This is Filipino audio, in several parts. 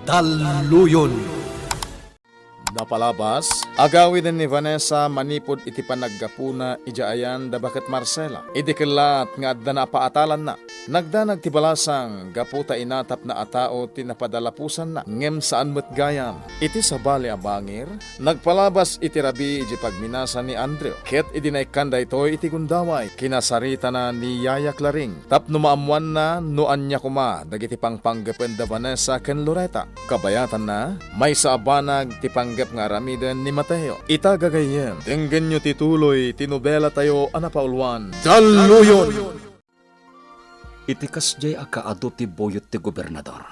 Daluyon. Napalabas, agawin ni Vanessa manipod iti panaggapuna ijaayan da bakit Marcela. Idikilat nga adda na paatalan na. Nagdanag ti balasang gaputa inatap na atao tinapadalapusan na. Ngem saan met gayam. Iti sabali abangir, nagpalabas iti rabi iti pagminasa ni Andrew. Ket idinaikan da ito iti gundaway. Kinasarita na ni Yaya Claring. Tapno maamuan na noan niya kuma dagiti pangpanggapen da Vanessa ken Loretta. Kabayatan na, may saabanag ti panggap nga aramidan ni Mateo. Itagagayem, tinggan nyo tituloy, tinubela tayo anapaulwan. Daluyon! Itikas jay akaado ti boyot ti gobernador.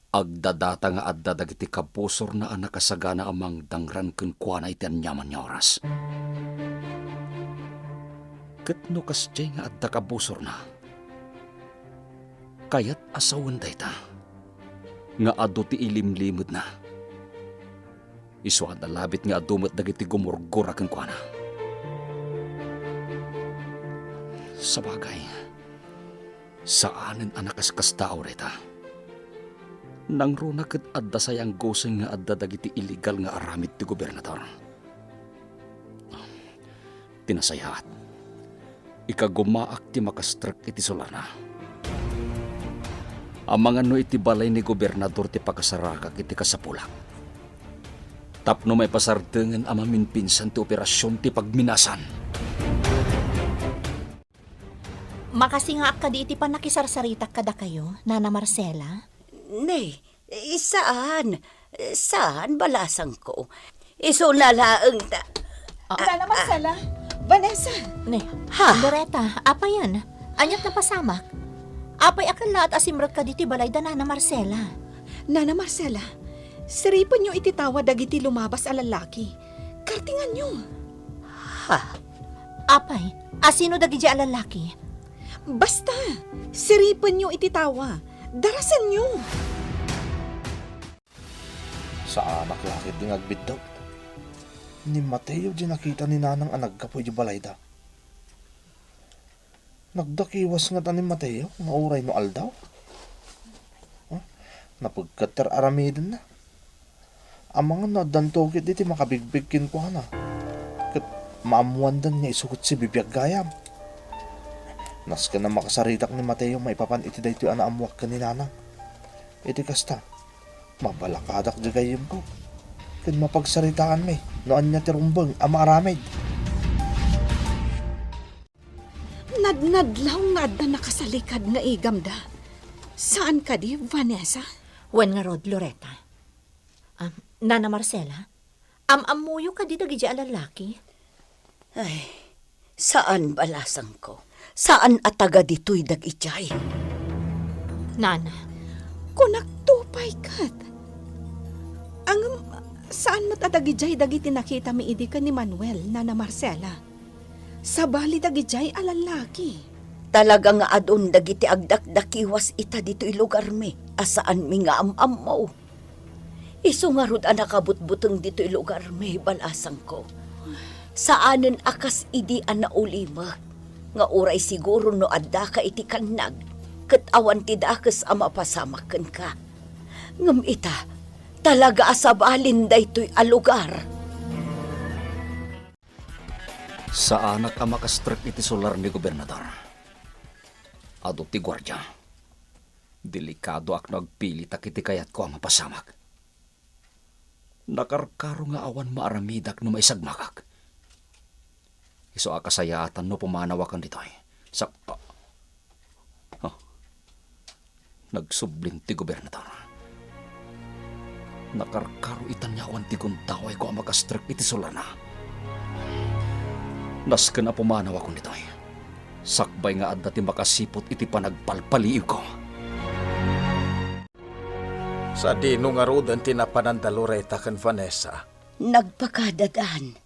Agdadata nga adda dagiti kabusor na anak kasagana amang dangran ken kuana iti anyaman nga oras. Ket no kas jay nga adda kabusor na. Kayat asawan dayta. Nga adu ti ilimlimod na. Iswa da labit nga adumot dagiti gumurgura ken kuana. Sabagay, saanen anak kas tao reta. Nang runa ket adda sayang goseng nga adda dagiti illegal nga aramid ti gobernador. Tinasayaat. Ikagumaak ti makastrek iti solana. Amangan no iti balay ni gobernador ti pagkasarakak iti kasapulak. Tapno may pasardengan amamin pinsan ti operasyon ti pagminasan. Makasinga ka di iti pa nakisarsaritak kada kayo, Nana Marcela? Nay, saan? Saan balasang ko? Isulalaang ta... Nana Marcela, Vanessa. Ne, Ha? Loretta, apa yan? Anyat na pasamak? Apay akan lahat asimrot ka diti balay da Nana Marcela. Nana Marcela, siripan nyo ititawa dagiti lumabas a lalaki. Kartingan nyo. Ha? Apay, asino dagiti a lalaki? Basta, siripan nyo ititawa. Darasan nyo. Sa anak laki di ngagbiddaw. Ni Mateo di nakita ni nanang anagkapoy di balay da. Nagdakiwas nga ta ni Mateo, nga uray no aldaw. Napagkater aramidin na. Amang nga nadantokit iti makabigbigkin ko na. Kat maamuandan niya isugot si bibiyag gayam. Nas ka na makasaritak ni Mateo, maipapan iti da ito anaamuak ka ni nanang. Iti kasta, mabalakadak di gayam ko. Kat mapagsaritaan may, noan niya tirumbang ama aramid. Nadnadlaw nga adda nakasalikad nga igam da. Saan ka di, Vanessa? Wen nga rod, Loretta. Nana Marcela, amamuyo ka di dagiti a lalaki? Ay, saan balasang ko? Saan ataga dito'y dag-ijay? Nana, Kunaktupay kat. Ang saan matadagijay dagiti nakita mi idi ka ni Manuel, Nana Marcela? Sa bali dagijay a lalaki. Talaga nga adun dagiti agdakdakiwas ita dito'y lugar mi. Asaan mi nga amamaw. Isu nga rod nakabutbuteng dito'y lugar mi, balasang ko. Saanen akas idi anaulima. Nga uray siguro no adda ka iti kanag. Ket awan ti dakes ama pasamaken ka. Ngem ita, talaga asabalin daytoy a lugar. Sa anak ang makastrek iti solar ni gobernador. Ado ti gwardya. Delikado ak nagpilit ak iti kayat ko ang mapasamak. Nakarkaro nga awan maaramidak no may sagmakak. Iso akasayatan no pumanawakan dito ay. Sa... Nagsubling ti gobernador. Nakarkaro itan niya awan ti kuntaway ko ang makastrek iti solar na. Naska na pumanawakon dito ay. Sakbay nga adda ti makasipot iti panagpalpaliw ko. Sa dino nga rodan tinapanan da Loretta ken Vanessa. Nagpakadadaan.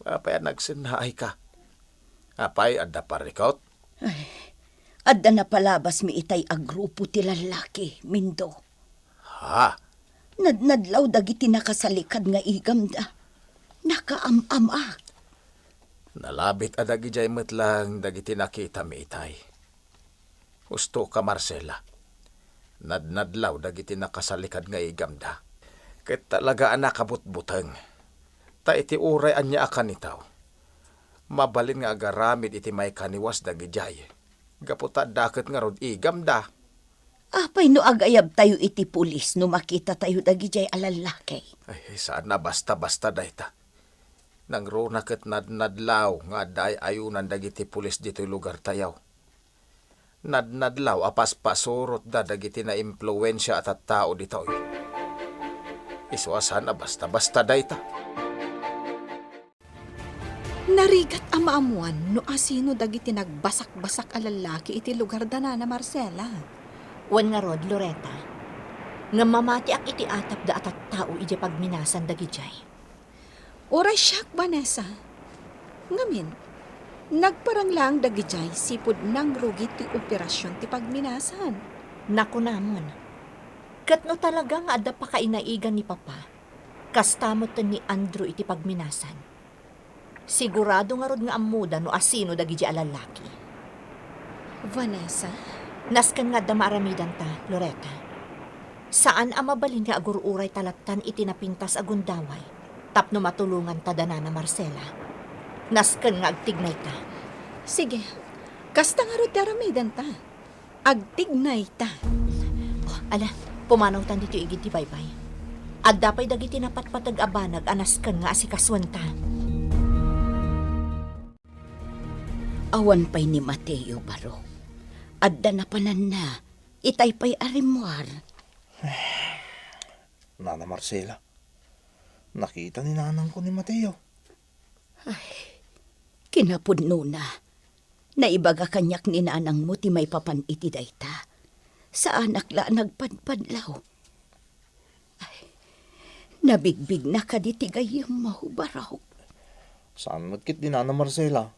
Apay nagsinhaay ka. Apay adda parikot. Adda na palabas mi itay a grupo ti lalaki, Mindo. Ha? Nadnadlaw dagiti nakasalikad nga igam da. Nakaamam-ak. Nalabit adagi jay metlang dagiti nakita mi itay. Husto ka, Marcela. Nadnadlaw dagiti nakasalikad nga igamda. Ket talaga anak kabutbuteng. Ta iti uray anya akan itaw. Mabalin nga agaramid iti may kaniwas dagijay. Gaputa daket nga rod igamda. Apay no agayab tayo iti pulis no makita tayo dagijay alalaki. Ay, saan na basta-basta dayta. Nang rona ket nadnadlaw nga day ayunan dagiti pulis dito'y lugar tayaw. Nadnadlaw apas pasurot da dagiti na impluwensya at tao dito'y. Iswasan na basta-basta dayta. Narigat amaamuan no asino dagiti nagbasak-basak a lalaki iti lugar da na Marcela. Wan nga rod, Loretta. Nga mamati ak iti atap da atat tao iti pagminasan dagijay. Oray siyak, Vanessa. Ngamin, nagparang lang dagijay sipod nang rugit ti operasyon ti pagminasan. Naku namon. Kat no talaga nga adda pa kainaigan ni Papa, kastamot ni Andrew iti pagminasan. Sigurado nga rod nga amuda no asino dagiti alalaki. Vanessa, Naskan nga adda maaramidan ta, Loretta. Saan amabalin nga agururay talatan iti napintas agundaway, tapno matulungan ta dana na Marcela. Naskan nga agtignay ta. sige, kasta nga ro daramidan ta. Agtignay ta. Oh, ala, pumanaw tan dito igid ti baybay. Adda pay dagiti napatpatag abanag anaskan nga asikaswan ta. Awan pay ni Mateo baro. Adda na panan na. Itay pay arimuar. Nana Marcela, nakita ni nanang ko ni Mateo. Kinapudno na. Naibaga kanyak ni nanang mo ti may papan iti dayta. Sa anak la nagpadpadlaw. Ay, nabigbig na kaditi gayam mahubaraw. Saan nagkit ni Nana Marcela?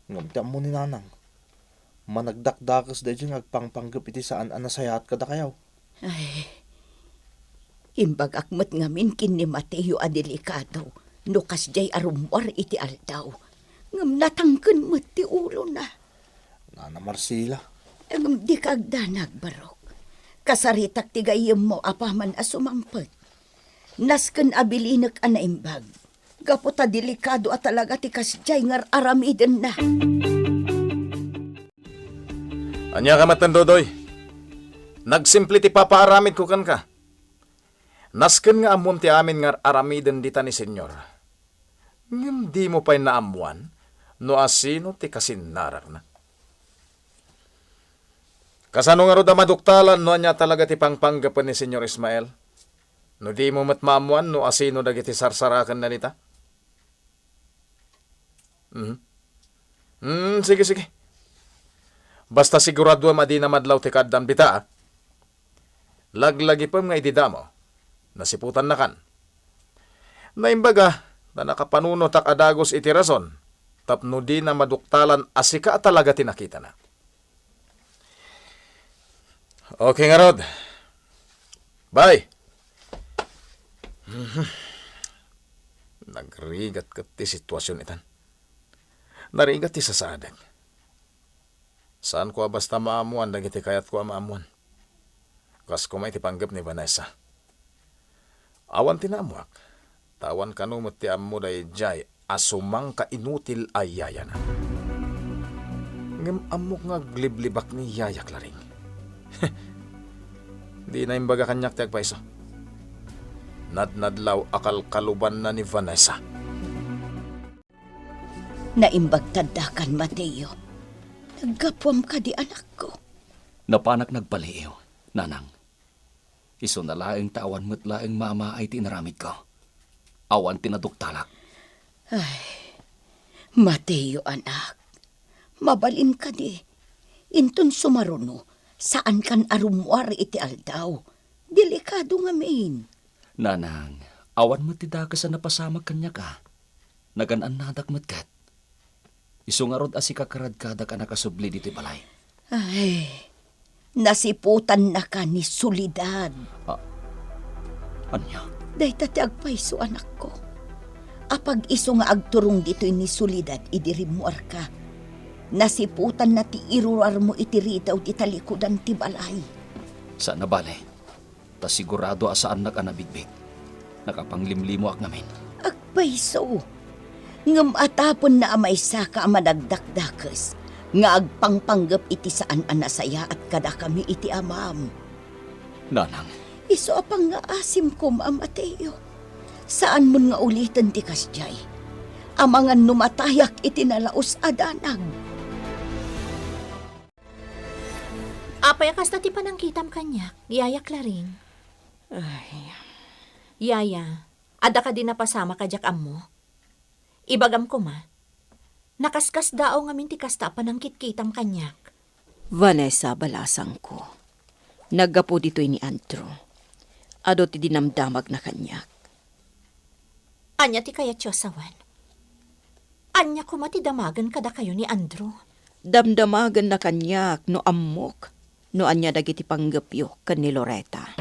Ngamtiam mo ni nanang. Managdakdakas da dyan agpangpanggap iti saan anasayat kada kayaw. Ay, imbag akmat ngamin kin ni Mateo a delikado. Nukas jay arumwar iti aldaw. Ngam natangken mo ti ulo na. Nana Marcela, Ngam di kagdanag barok. Kasaritak ti gayam mo apaman asumampet. Nasken abilinek ana imbag. Gaputa delikado at talaga ti kasjay ngar aramiden na. Anya ka matandodoy. Nagsimple ti papaaramid ko kan ka. Nasken nga amom ti amin nga aramiden dita ni senyor. Ngem di mo pa'y naamuan no asino ti kasinnarar na. Kasano nga ro da maduktalan no anya talaga ti pangpanggapan ni senyor Ismael. No di mo matmaamuan no asino dagiti sarsarakan na nita. Sige. Basta sigurado madi na madlaw ti kaddam bita. Laglagi pa nga ididamo. Nasiputan na kan. Naimbaga, na nakapanuno tak adagos iti rason, tapno di na maduktalan asika talaga tinakita na. Okay nga Rod. Bye. Nagrigat ka ti sitwasyon itan. Narigat ti sasadag. Saan ko basta maamuan dagiti kayat ko maamuan. Kas ko may tipanggap ni Vanessa. Awan tinamuak. Tawan kanumot ti ammo day jay asumang ka inutil ay yaya na. Ngem amok nga gliblibak ni yaya klaring. Di na imbaga kanyak ti agpaiso. Nadnadlaw akal kaluban na ni Vanessa. Naimbag tadakan, Mateo. Naggapwam ka di anak ko. Napanak nagpaliw, nanang. Iso na laing tawan mo't laing mama ay tinaramid ko. Awan tinaduktalak. Ay, Mateo anak. Mabalin ka di. Inton sumaruno, saan kan arumwar iti aldaw. Delikado nga main. Nanang, awan mo't tidaka sa napasamag kanya ka. Naganaan nadak mo't kat. Iso nga rod asikakarad kadak ka nakasubli dito balay. Ay, nasiputan na ka ni Solidad. Anya? Day tati agpaiso anak ko. Apag iso nga agturong dito ni Solidad, idirimuar ka. Nasiputan na ti irurar mo iti ritaw ti talikudan ti balay. Sa nabale, ta sigurado asaan naganabigbig. Nakapanglimlimo ak namin. Agpayso. Ngam atapon na amay saka amadagdakdakes. Nga agpangpanggap iti saan anasaya at kada kami iti amam. Nanang, Iso apang nga asim ko, Ma'am Mateo. Saan mo nga ulitin ti kasjay? Amangan numatayak iti nalaos adanag. Apay kasta ti panangkitam kanyak, Yaya Claring. Yaya, ada ka din napasama ka jak ammo. Ibagam ko ma. Nakaskas dao ngamin ti kasta panangkit-kitam kanyak. Vanessa, balasang ko. Naggapo dito ni Andrew. Ado ti dinamdamag na kanyak. Anya ti kaya Tiyosawan. Anya ko matidamagan kada kayo ni Andrew. Damdamagan na kanyak no ammok. No anya dagiti panggapyo kan ni Loretta.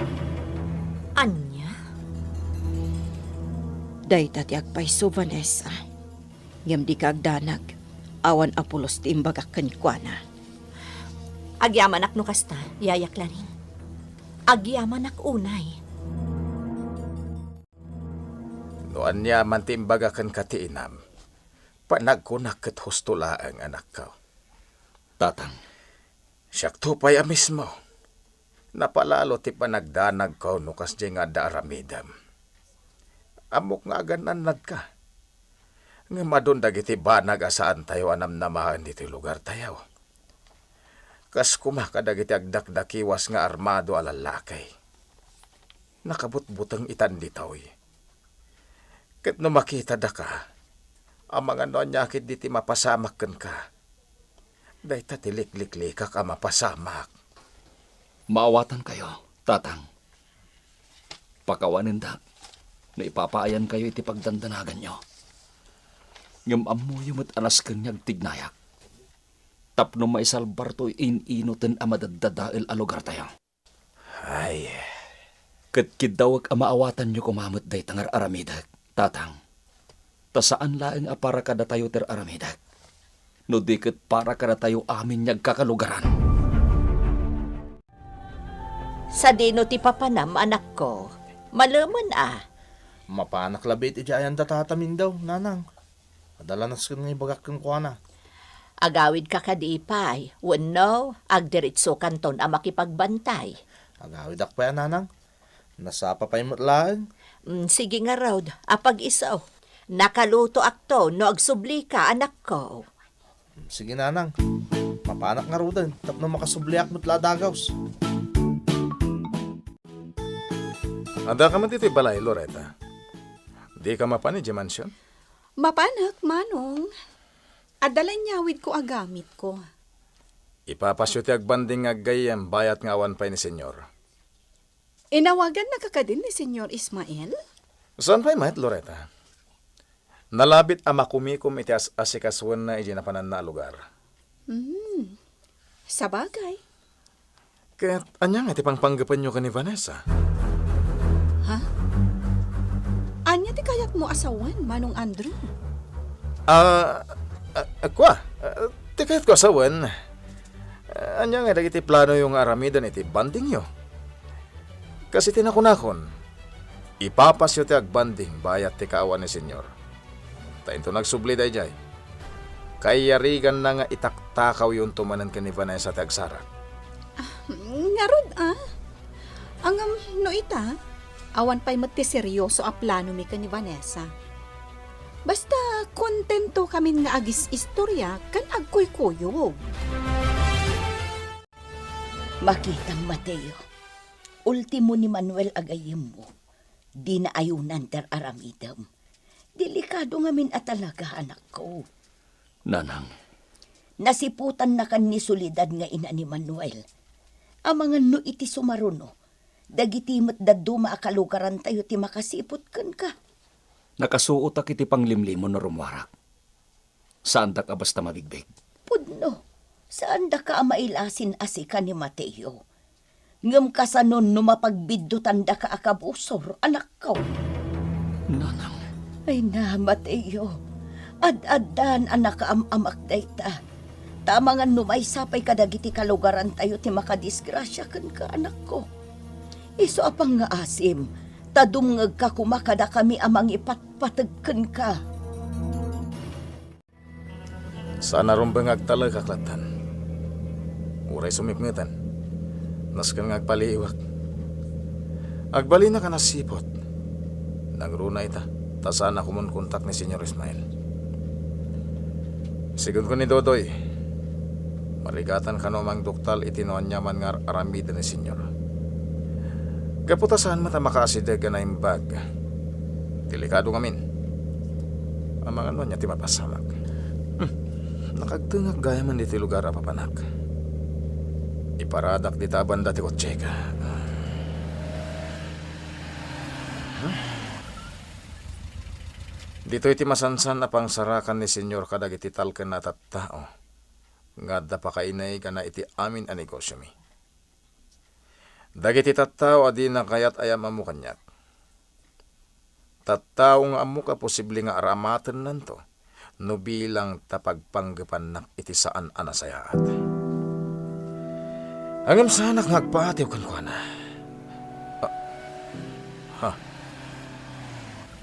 Anya? Dayta ti agpayso, Vanessa. Ngam di kagdanag. Awan apulos ti imbagak kanikwana. Agyaman ak no kasta, Yaya Claring. Agyaman ak unay. Noan niya mantimbaga kan katiinam. Panagkunak kat hustula ang anak ko. tatang, Siyak tupay a mismo. Napalalo ti panagdanag ko nukas di nga da aramidam. Amok nga gananad ka. Nga madun dagiti banag asaan tayo anam namahan dito lugar tayo. Kas kumaka dagiti agdakdakiwas nga armado alalakay. Nakabutbutang itan ditoy. Kat no makita da ka, ang mga nonyakit diti mapasamak kan ka. Day tatilik-liklikak ka mapasamak. maawatan kayo, tatang. Pakawanin da, na ipapaayan kayo iti pagdandanagan nyo. Ngam ammo yumot anas kanyag tignayak. Tapno maisalbar to in-inutin amadadadail alugar tayo. Ay, Katkidawag amaawatan nyo kumamot day tangar aramidag, tatang. Ta saan laeng apara kada tayo ter aramidag. No diket para kada tayo amin nyag kakalugaran. Sa dino ti papanam, anak ko. Malaman Mapanak labit iti ayan tatatamin daw, nanang. Adalanas ka nga ibagak kang kuana. Agawid ka kadipay. Wano, agdiritso kanton a makipagbantay. Agawid ak pa yan, nanang. Nasapa pa yung matlaan. Sige nga Rod, apag isaw. Nakaluto akto no agsubli ka, anak ko. Sige, nanang. Mapanak nga rudan. Tapno makasubliak mo't ladagaws. anda ka man dito'y balay, Loretta. Di ka mapani di mansyon? Mapanak, manong. Adalan nyawid ko agamit ko. Ipapasyo ti agbanding nga gayam bayat nga awan pa ni senyor. Inawagan na kakadin ni Senyor Ismael? Saan pa'y mat, Loretta? Nalabit ama kumikom iti asikaswan na ijinapanan na lugar. Sa bagay. Kaya't anyang iti pangpanggapan nyo ka ni Vanessa. Anya ti kayat mo asawan, manong Andrew? Tikayat ko asawan. Anyang iti plano yung aramidan iti banding nyo. Kasi tinakunakon, ipapasyo ti agbanding bayat ti kaawan ni senyor. Tayin to nagsubli day jay. Kayarigan na nga itaktakaw yung tumanan ka ni Vanessa ti agsara. Ngarod Ang no ita, awan pa'y mati seryoso a plano mi ka ni Vanessa. Basta kontento kami nga agis istorya kan agkuy-kuyog. Makitang Mateo, ultimo ni Manuel agayim mo, di na ayunan ter aramidam. Delikado ngamin at talaga, anak ko. Nanang, Nasiputan na kan ni Solidad nga ina ni Manuel. Amangan no iti sumaruno, dagiti met daduma akalukaran tayo ti makasipot kan ka. nakasuot ak iti panglimlimo na rumwarak. Saan da ka basta mabigbig? Pudno, saan da ka mailasin asika ni Mateo? Ngam kasanon no mapagbiddutan da ka akabusor, anak ko. Nanang, Ay na, Mateo. Ad-adan anak amak dayta. Tamangan numay sapay kadagiti kalugaran tayo ti makadisgrasya ken ka anak ko. Iso apang nga asim, tadumngeg ka kumakada kami amang ipatpatagken ka. Sana rumbang agtala kaklatan. Uray sumipngetan. Naskan nga agpaliiwak. Agbali na ka nasipot. Nagruna ita. Ta sana kumun kontak ni Senyor Ismael. Sigun ko ni Dodoy. Marigatan ka no mang doktal itinoan nyaman nga aramida ni Senyor. Kaputasan mata makaasidag ka na imbag. Delikado ngamin. Amang ano niya ti mapasamak. Nakagtungag gaya man diti lugar apapanak. Iparadak di taban dati kotseka. Dito iti masansan na pangsarakan ni Senyor kadag iti talken na tattao. Nga pa kainay ka na iti amin a negosyo mi. Dagiti tattao adi na kayat ayam amu kanyak. Tattao nga amu ka posible nga aramaten nanto. No bilang tapagpanggapan nak iti saan anasayaat. Angam sanak ngagpatiw kan ko na.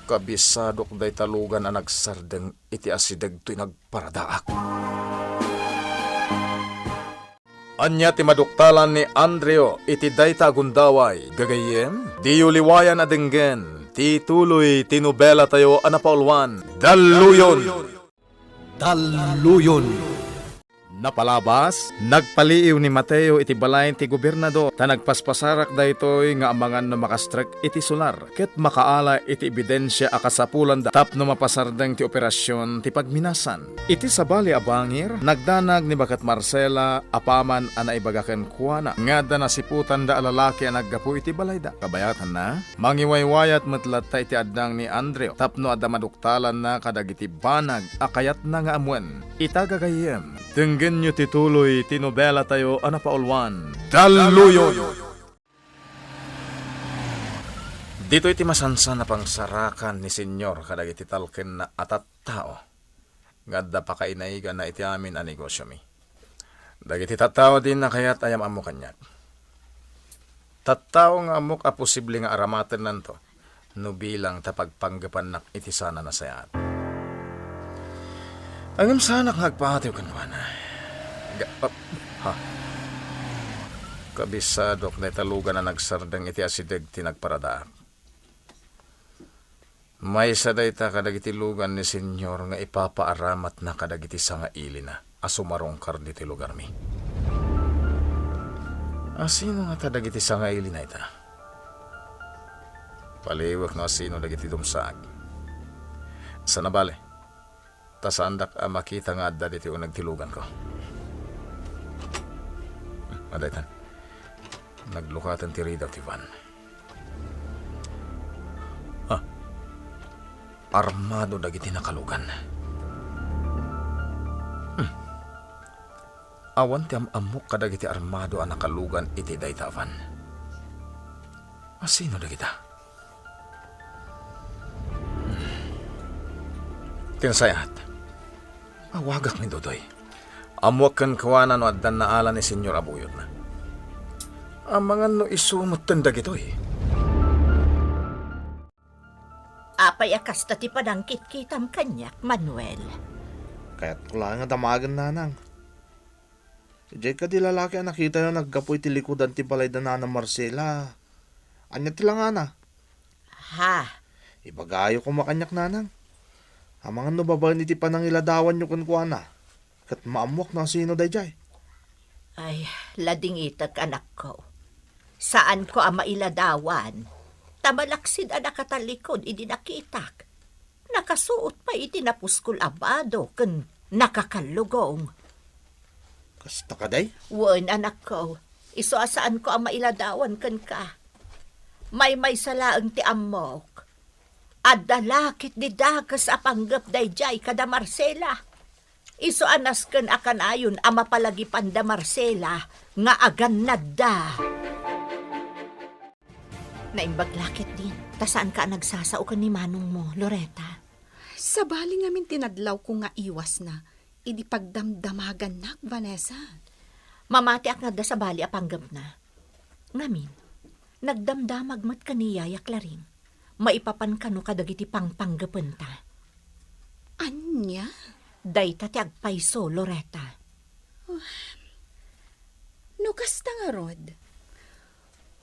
Kabisadok day talugan na nagsardeng iti asidag to'y nagparadaak. Anya ti maduktalan ni Andreo iti dayta gundaway. Gagayem, di uliwayan adenggen, ti tuloy tinubela tayo anapaulwan. Daluyon! Napalabas, nagpaliiw ni Mateo iti balay ti gobernador ta nagpaspasarak daytoy nga amangan no makastrek iti solar ket makaala iti ebidensya akasapulan da tapno mapasardeng ti operasyon ti pagminasan. Iti sabali abangir, nagdanag ni Bakat Marcela apaman ana ibagaken kuana nga da nasiputan da alalaki ang naggapu iti balay da. Kabayatan na, mangiwaywayat metlat ta iti addang ni Andreo tapno adda maduktalan na kadagiti banag akayat na nga amwen. Itagagayem, tenggen nyo tituloy tinobela tayo anapaulwan. Daluyon! Dito iti masansan na pangsarakan ni Senyor kadag iti talken na atat tao. Ngadda pa kainaiga na iti amin a negosyo mi. Dagiti tattao din na kayat ayam amo kanyak. Tattao nga amok a posible nga aramaten nanto. No bilang tapagpanggapan nak iti sana na sayat. Angam sanak nagpatiw kan kuana. Kabisadok na italugan na nagsardeng iti asideg tinagparadaak. May sadayta kadagiti lugan ni Senyor nga ipapaaramat na kadagiti sangaili na asumarongkar diti lugar mi. Asino nga kadagiti sangaili na ita? Paliwak na asino dagiti dumsaag. Sa nabale, tasandak makita nga adda diti unag tilugan ko. Adaytan, naglukatan ti Rida ti Van. Armado dagiti nakalugan. Awan ti amok kadagiti armado ang nakalugan iti dayta Van. Asino dagita? Tinsayat, awagak ni Dodoy. Amwak kan kawanan no addan na ala ni Senyor Abuyod na. Amangan no isumot tandag ito eh. Apay akas ti padangkit kitam kanyak, Manuel. Kaya't ko lang nga damagan nanang. Ijay ka di lalaki ang nakita na naggapoy ti likodan ti balay da na Marcela. Anya ti lang ana. Ha? Ibagayo ko makanyak nanang. Amangan no babae ni ti panangiladawan nyo kan kuana. Kat maamwak na sino dayjay. Ay, lading itag anak ko. Saan ko ang mailadawan? Tamalaksid ang nakatalikod, idi nakitak. Nakasuot pa iti napuskul abado, kan nakakalugong. Kasta ka day? Wan, anak ko. Iso asaan ko ang mailadawan kan ka. May salaang ti amok. Adalakit di dagas apanggap dayjay kada Marcela. Iso anas kan akan ayon ama palagi panda Marcela nga agan nadda. Naimbaglakit din. Tasaan ka nagsasao ka ni manong mo, Loretta? Sa bali ngamin tinadlaw ko nga iwas na. idi pagdamdamagan nak, Vanessa. Mamati ak nga da sa bali apanggap na. Ngamin, nagdamdamag mat kaniya yaklaring. Maipapan kano kadagiti pangpanggapan ta. Anya? Dayta ti agpayso, Loretta. No kasta nga rod.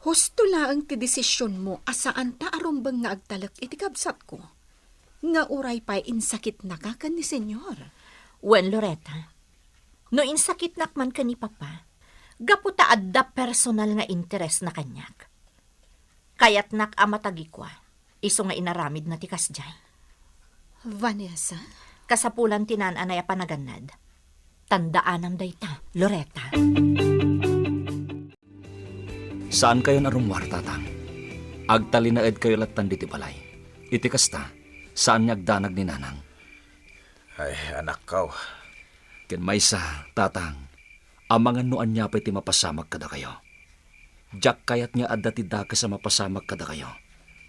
Husto laang ti desisyon mo asaan ta arumbang nga agtalak iti kabsat ko. Nga uray pa'y insakit na ka ni senyor. Wen, Loretta, no insakit nakman ka ni Papa, gaputa adda personal nga interes na kanyak. Kayat nak amatagi kwa, iso nga inaramid na ti kasjay. Vanessa? Kasapulan tinan-anay panaganad. Tandaanam dayta, Loretta. Saan kayo narumwar, tatang? Agtalinaed kayo latan diti balay. Iti kasta, saan niyagdanag ni nanang? Ay, anak kaw. Ken maysa, tatang, amangan noan niya pa'y ti mapasamag kada kayo. Diyak kayat niya adda ti daka sa mapasamag kada kayo.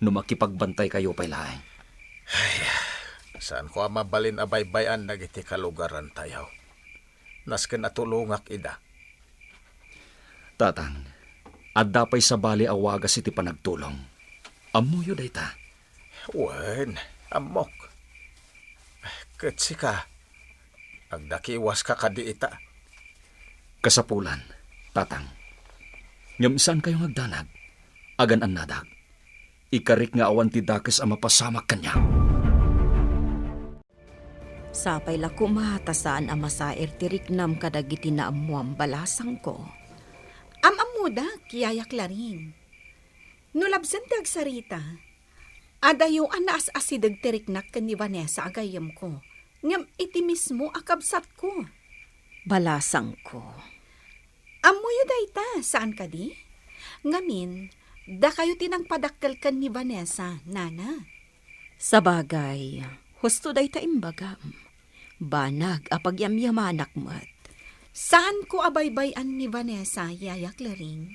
No makipagbantay kayo pa'y laeng. Saan ko mabalin abaybayan dagiti kalugaran tayaw. Nasken atulungak ida. Tatang, adda pa'y sa bali awagas iti panagtulong. Amuyo dayta. Wen, amok. Ketsi ka. Agdakiwas ka kadiita. Kasapulan, tatang. Ngam saan kayo ngagdanag? Agan an nadag. Ikarik nga awan ti dakes a mapasamak kanya. Sapay la kumatasaan ang masair tiriknam kadagiti na amuam balasang ko. Amamuda, kiyayak laring. Nulabsan ti agsarita. Adayo anaas asidag tiriknak kan ni Vanessa agayam ko. Ngam iti mismo akabsat ko. Balasang ko. Amuyo dayta, saan ka di? Ngamin, da kayo tinangpadakkel kan ni Vanessa, nana. Sa bagay, husto day ta imbagam. Banag apagyamyamanak mat. Saan ko abaybayan ni Vanessa, yayak laring?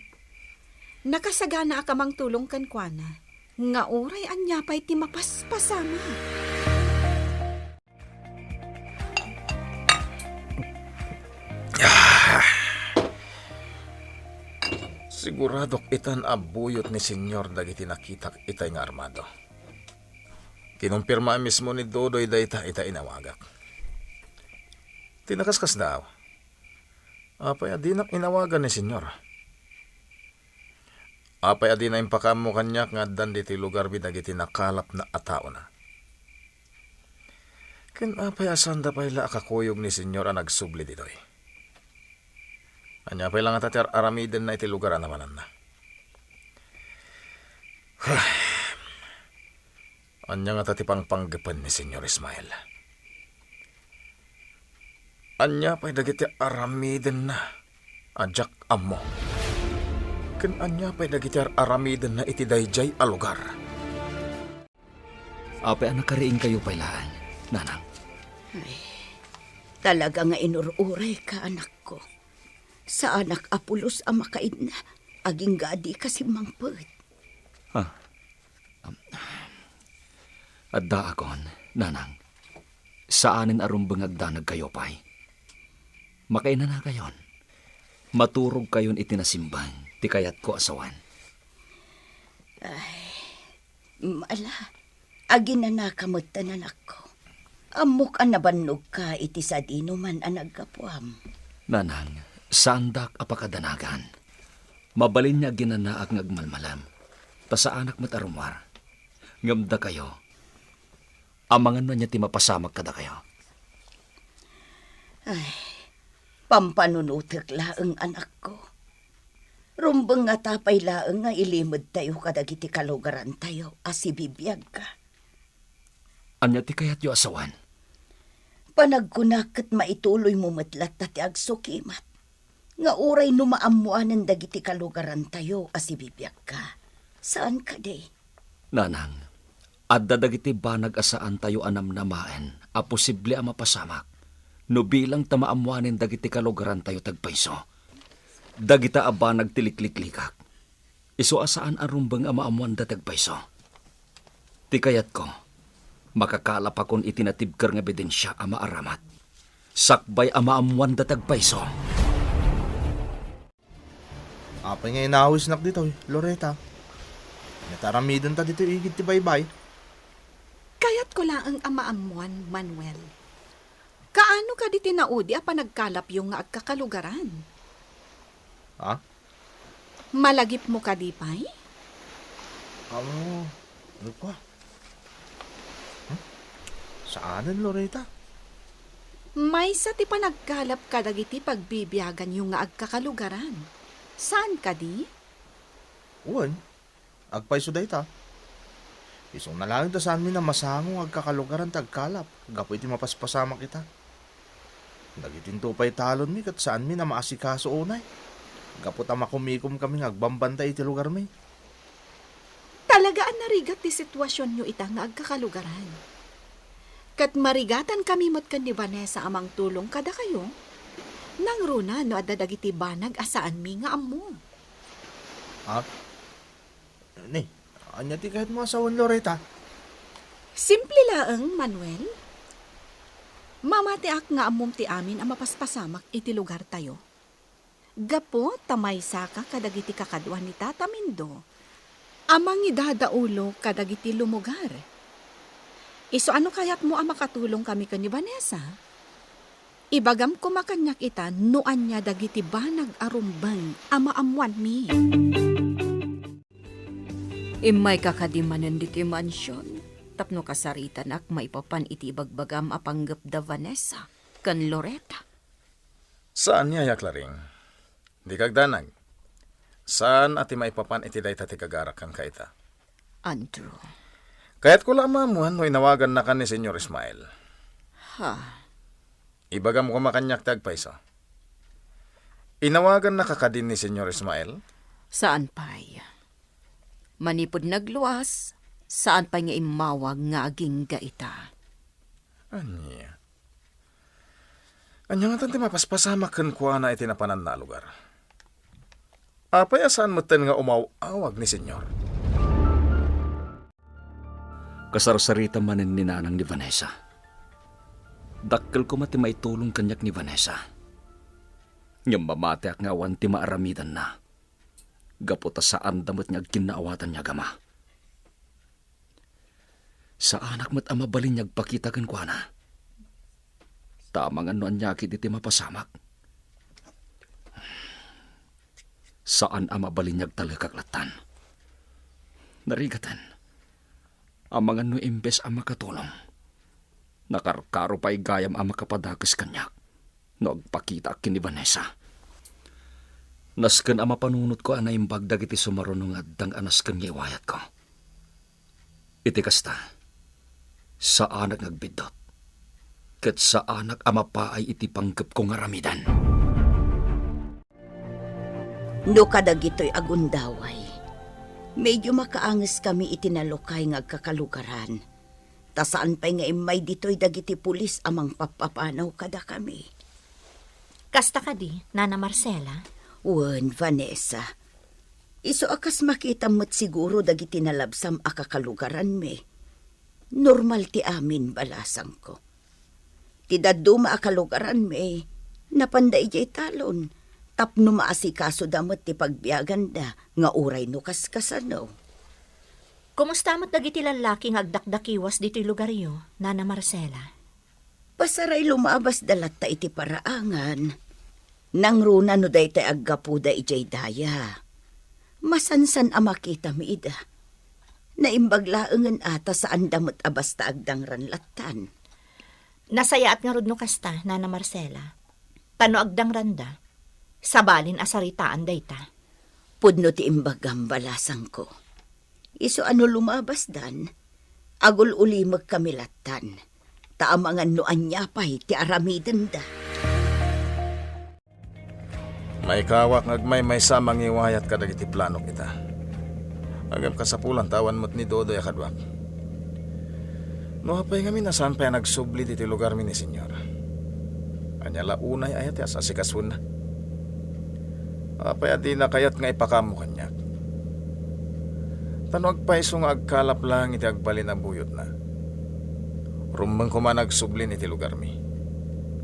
Nakasagana akamang tulong kan kuana. Nga oray anya pa'y ti mapaspasama. Siguradok itan abuyot ni senyor dagiti nakitak itay nga armado. Kinumpirma mismo ni Dodoy dayta ita inawagak. Tinakaskas daw. Apay adinak inawagan ni senyor. Apay adina impakam mo kanyak nga dan diti lugar bidagiti nakalap na atao na. Ken apay asanda pay la akakuyog ni senyor ang nagsubli ditoy. Anya pay lang atatyar aramiden na iti lugar anamanan na. Anya nga tatipang panggapan ni senyor Ismael. Anya pa'y dagiti aramiden na, ajak amo. Ken anya pa'y dagiti aramiden na iti dayjay a lugar. Apay ang nakariing kayo pailaan, nanang. Talaga nga inururay ka, anak ko. Sa anak apulos ang makaid na, aging gadi kasi mangpet. Adda akon, nanang. Saanin arumbang agdanag kayo pa'y? Makaina na kayon. Maturog kayon itinasimbang, ti kayat ko asawan. Mala, agin na nakamot anak ko. Amok ang nabannog ka iti sa dinuman ang nagkapuam. Nanang, sandak apakadanagan. Mabalin niya ginanaak ngagmalmalam. Ta sa anak mat arumar. Ngamda kayo. Amangan na niya ti mapasamag kada kayo. Pampanunutek laeng anak ko. Rumbeng nga tapay laeng nga ilimod tayo kadagiti kalugaran tayo asibibiyag ka. Anya ti kayat yo asawan? Panagkunak at maituloy mo matlat ti agsukimat. Nga uray numaamuanan dagiti kalugaran tayo asibibiyag ka. Saan ka day? Nanang, adda dagiti banag asaan tayo anamnamaen a posible a mapasamak. No bilang tamaamuanin dagiti kalugaran tayo tagpaiso. Dagita aba nagtilikliklikak. Iso asaan arumbang amaamuan da tagpaiso. Ti kayat ko, makakalap akon itinatibker nga ebidensya a maaramat. Sakbay amaamuan datag paiso. Apay nga inawis nak dito, Loretta. Nataramidon ta dito igit ti baybay. Kayat ko lang ang amaamuan, Manuel. Kaano ka di tinaudi a panagkalap yung nga agkakalugaran? Ha? Malagip mo ka di pay? Ano pa? Saanan, Loretta? May sa ti panagkalap ka dagiti pagbibiyagan yung nga agkakalugaran. Saan ka di? Uwan, agpaiso day ta. Isong nalangin ta saan mi na masangong agkakalugaran tagkalap. Gapo iti mapaspasama kita. Nagitinto pa'y talon mi kat saan mi na maasikaso unay. Gapo ta makumikom kami agbambantay iti lugar mi. Talagaan narigat ti sitwasyon nyo ita nga agkakalugaran. Kat marigatan kami mo't kan ni Vanessa amang tulong kada kayo. Nang runa no adadagiti banag asaan mi nga ammo. Ha? Ni, anya ti kahit mga sawan, Loretta. Simple laeng, Manuel. Mamatiak nga amom ti amin ang mapaspasamak iti lugar tayo. Gapo, tamay saka kadagiti kakadwa ni Tata Mindo. Amang idadaulo kadagiti lumugar. Iso ano kayat mo ang makatulong kami ka ni Vanessa? Ibagam ko makanyak ita noan niya dagiti banag arumbang amaamuan mi. Imay kakadimanan diti mansyon. Tapno kasaritan ak maipapan iti bagbagam apanggap da Vanessa kan Loretta. Saan niya yaklaring? Di kagdanag. Saan ati maipapan iti dayta ti kagarakan kaita? Andrew. Kaya't ko lamamuan no inawagan na ka ni Senyor Ismael. Ha? Ibagam ko makanyak tagpaiso. Inawagan na kakadin ni Senyor Ismael? Saan pa'y? Manipod nagluwas, saan pa nga imawag nga aging gaita? Anya? Anya nga tanti mapaspasamak kan kuha na itinapanan na lugar. Apay asaan mo ten nga umawag ni Senyor? Kasarsarita manin ni nanang ni Vanessa. Dakkel ko mati maitulong kanyak ni Vanessa. Ngam mamati ak nga awan ti maaramidan na. Gaputa saan damot niya kinaawatan niya gama. Sa anak mat ama balin niya pakita kan kwa na. Tamang ano anyakit iti mapasamak. Saan ama balin niya talakaklatan. Narigatan. Amang ano imbes ang makatulong. Nakarkaro pa'y gayam ang makapadakas kanyak. No agpakita akin ni Vanessa. Nasken ang mapanunot ko anay imbagdag iti sumarunong addang anasken nga iwayat ko. Iti kasta, sa anak nagbidot. Ket sa anak ama pa ay iti panggap kong aramidan. No kadagito'y agundaway. Medyo makaanges kami itinalukay nga agkakalugaran. Tasaan pa'y nga imay dito'y dagiti pulis amang papapanaw kada kami. Kasta ka di, Nana Marcela? Wen, Vanessa. Iso akas makita mo't siguro dagiti nalabsam akakalugaran me. Normal ti amin balasang ko. Ti daduma akalugaran me, napanday jay talon. Tapno maasikaso damot ti pagbiagan da, nga uray no kaskasano. Kumusta mo't dagiti lalaki nga agdakdakiwas dito'y lugaryo, Nana Marcela? Pasaray lumabas dalat ta iti paraangan. Nang runa no day ta aggapuda ijay daya. Masansan a makita mi ida. Naimbaglaengan ata saan damot abas ta agdangran latan. Nasaya at nga rod no kasta, Nana Marcela. Tano agdang randa, sabalin asaritaan dayta. Pudno ti imbagam balasang ko. Iso ano lumabas dan, agul ulimag kamilatan. Taamangan no anyapay ti aramiden da. May kawak ngagmay may samang iwayat kadag iti plano kita. Agam kasapulan tawan mo't ni Dodoy akadwak. No hapay kami nasaan pa nagsubli iti lugar mi ni Senyor. Anya launay ayat ya asikasun na. Apay adi na kayat nga ipakamo kanyak. Tanwag pa isong agkalap lang iti agbalin na buyot na. Rumang kumanag sublin iti lugar mi.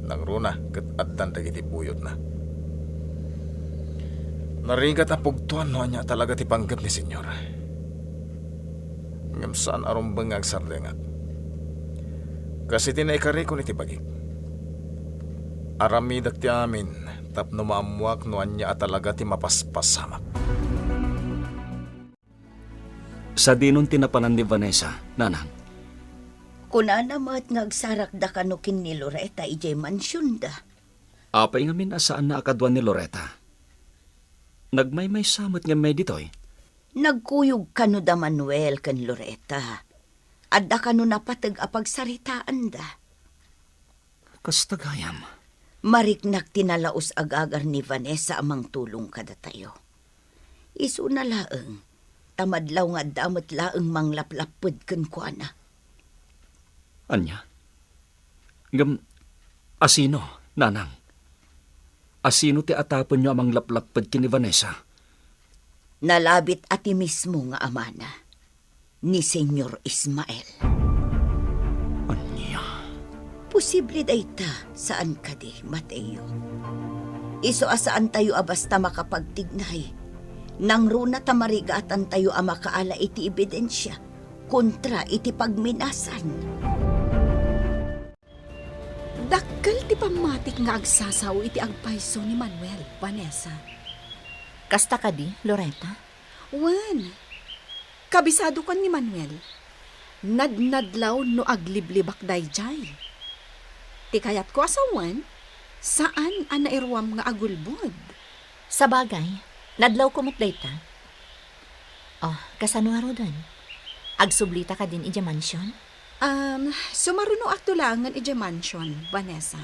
Nagruna kat addan dagiti buyot na. Narigat a pugtuan no niya talaga ti panggap ni senyor. Ngam saan aron bangag sardengat. Kasi tinaikari ko ni ti bagik. Aramidak ti amin tapno maamuak no anya a talaga ti mapaspasamak. Sa dinon tinapanan ni Vanessa, nanang, Kunana mat ngagsarak da kanukin ni Loretta ijay mansyon da. apay nga minasaan na akadwan ni Loretta. Nagmaymay samot nga may ditoy. Nagkuyog kano da Manuel kan Loretta. Adda kano napatag apagsaritaan da. Kastagayam. Mariknak tinalaos agagar ni Vanessa amang tulong kada tayo. Isu na laeng, tamadlaw nga damat laeng manglaplapod kan kuana. Anya? Ngam, asino, nanang? Asino ti atapon nyo amang laplapad kini Vanessa? Nalabit ati mismo nga amana ni Senyor Ismael. Anya? Posible dayta saan ka di, Mateo. Iso asaan tayo abasta makapagtignay. Nang runa tamarigatan tayo ang makaala iti ebidensya kontra iti pagminasan. Dakkel ti pamatik nga agsasaw iti agpayso ni Manuel, Vanessa. Kasta ka di, Loretta? Wan, kabisado kan ni Manuel. Nadnadlaw no agliblibak dayjay. Ti kayat ko asawan, saan ang nairwam nga agulbod? Sa bagay, nadlaw kumot dayta. Oh, kasano nga ro dun? Agsublita ka din ija mansyon? Sumaruno akto lang ng ija mansion, Vanessa.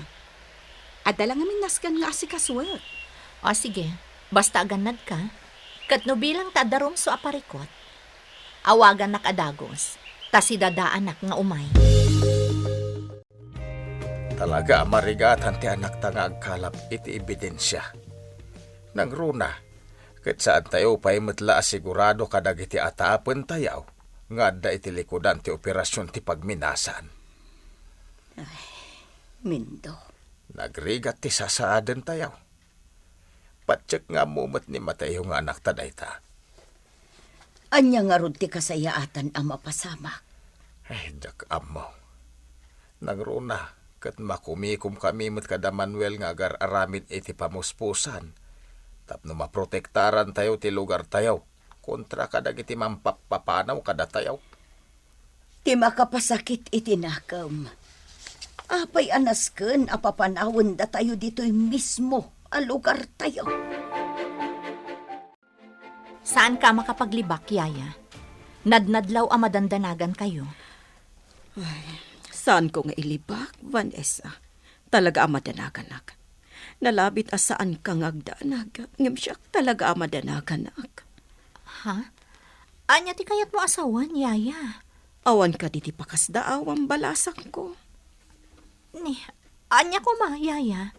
Adala nga minaskan nga asikaswek. O sige, basta aganad ka. Katno bilang tadarom so aparikot. Awagan nak adagos, ta si dadaanak nga umay. Talaga marigatan ti anak ta nga agkalap iti ebidensya. Nagruna, ket saan tayo pa'y matla asigurado kadag iti atapon tayaw, nga da iti likodan ti operasyon ti pagminasan. Mindo. Nagrigat ti sasaaden tayaw. Patsyak nga mumot ni Mateo nga anak ta dayta. Anya nga rod ti kasayaatan ang mapasamak. Ay, dak amo. Nagruna, kat makumikum kami met kada Manuel nga agar aramid iti pamuspusan. Tapno maprotektaran tayo ti lugar tayo. Kontra kadag iti mampapapanaw kada tayaw. Ti makapasakit iti nakam. Apay anasken apapanawon da tayo dito'y mismo a lugar tayo. Saan ka makapaglibak, Yaya? Nadnadlaw ang madandanagan kayo. Saan ko nga ilibak, Vanessa? Talaga ang madanaganak. Nalabit asaan kang agdanag. Ngam siya talaga ang madanaganak. Ha? Anya ti kayat mo asawan, Yaya? Awan ka diti pakas daaw ang balasak ko. Ni, anya ko ma, Yaya?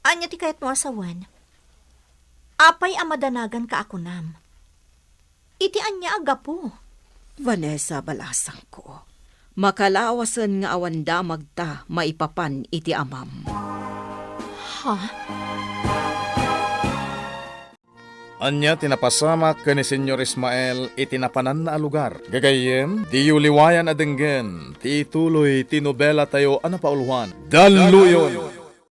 Anya ti kayat mo asawan? Apay ang madanagan ka ako nam. Iti anya agapo. Vanessa, balasang ko. Makalawasan nga awan damag ta maipapan iti amam. Ha? Anya tinapasamak ka ni Senyor Ismael itinapanan na lugar. Gagayem, di yuliwayan adenggen, ti tuloy ti nobela tayo anapauluhan. Daluyon!